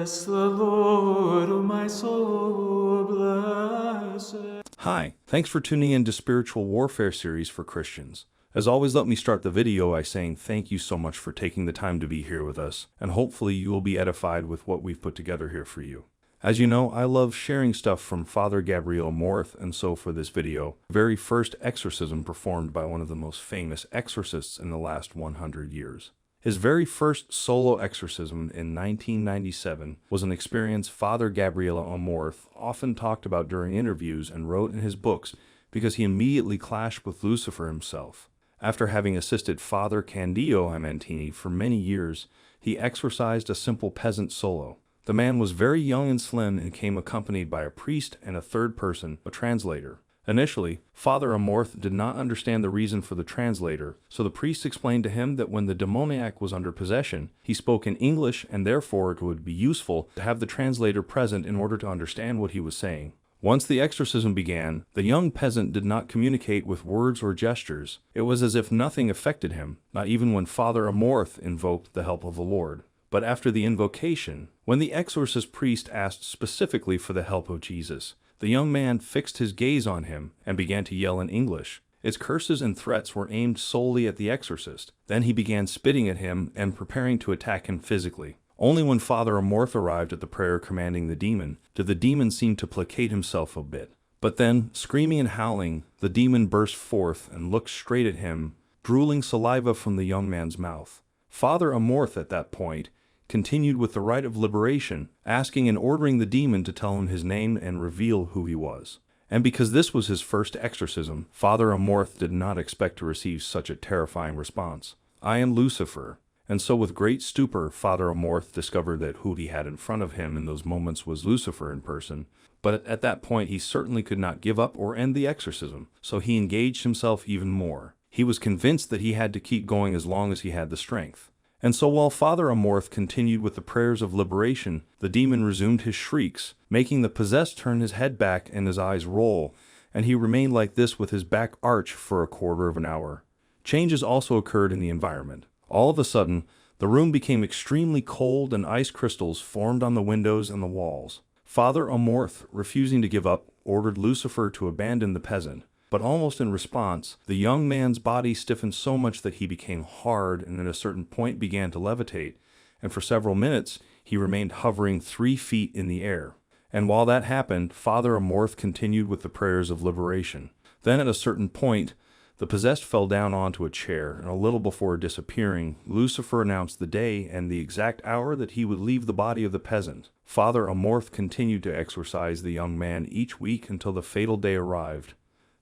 Bless the Lord, O my soul, bless it. Hi, thanks for tuning in to Spiritual Warfare series for Christians. As always, let me start the video by saying thank you so much for taking the time to be here with us, and hopefully you will be edified with what we've put together here for you. As you know, I love sharing stuff from Father Gabriele Amorth, and so for this video, the very first exorcism performed by one of the most famous exorcists in the last 100 years. His very first solo exorcism in 1997 was an experience Father Gabriele Amorth often talked about during interviews and wrote in his books because he immediately clashed with Lucifer himself. After having assisted Father Candido Amantini for many years, he exorcised a simple peasant solo. The man was very young and slim and came accompanied by a priest and a third person, a translator. Initially, Father Amorth did not understand the reason for the translator, so the priest explained to him that when the demoniac was under possession, he spoke in English and therefore it would be useful to have the translator present in order to understand what he was saying. Once the exorcism began, the young peasant did not communicate with words or gestures. It was as if nothing affected him, not even when Father Amorth invoked the help of the Lord. But after the invocation, when the exorcist priest asked specifically for the help of Jesus, the young man fixed his gaze on him and began to yell in English. His curses and threats were aimed solely at the exorcist. Then he began spitting at him and preparing to attack him physically. Only when Father Amorth arrived at the prayer commanding the demon did the demon seem to placate himself a bit. But then, screaming and howling, the demon burst forth and looked straight at him, drooling saliva from the young man's mouth. Father Amorth at that point continued with the rite of liberation, asking and ordering the demon to tell him his name and reveal who he was. And because this was his first exorcism, Father Amorth did not expect to receive such a terrifying response. "I am Lucifer." And so with great stupor, Father Amorth discovered that who he had in front of him in those moments was Lucifer in person. But at that point, he certainly could not give up or end the exorcism, so he engaged himself even more. He was convinced that he had to keep going as long as he had the strength. And so while Father Amorth continued with the prayers of liberation, the demon resumed his shrieks, making the possessed turn his head back and his eyes roll, and he remained like this with his back arched for a quarter of an hour. Changes also occurred in the environment. All of a sudden, the room became extremely cold and ice crystals formed on the windows and the walls. Father Amorth, refusing to give up, ordered Lucifer to abandon the peasant. But almost in response, the young man's body stiffened so much that he became hard and at a certain point began to levitate, and for several minutes he remained hovering 3 feet in the air. And while that happened, Father Amorth continued with the prayers of liberation. Then at a certain point, the possessed fell down onto a chair, and a little before disappearing, Lucifer announced the day and the exact hour that he would leave the body of the peasant. Father Amorth continued to exorcise the young man each week until the fatal day arrived.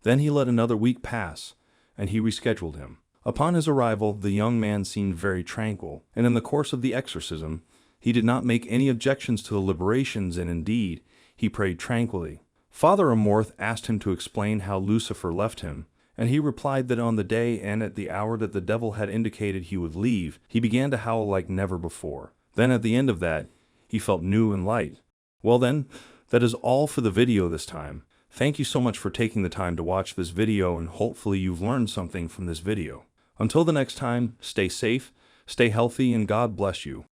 Then he let another week pass, and he rescheduled him. Upon his arrival, the young man seemed very tranquil, and in the course of the exorcism, he did not make any objections to the liberations, and indeed, he prayed tranquilly. Father Amorth asked him to explain how Lucifer left him, and he replied that on the day and at the hour that the devil had indicated he would leave, he began to howl like never before. Then at the end of that, he felt new and light. Well then, that is all for the video this time. Thank you so much for taking the time to watch this video, and hopefully you've learned something from this video. Until the next time, stay safe, stay healthy, and God bless you.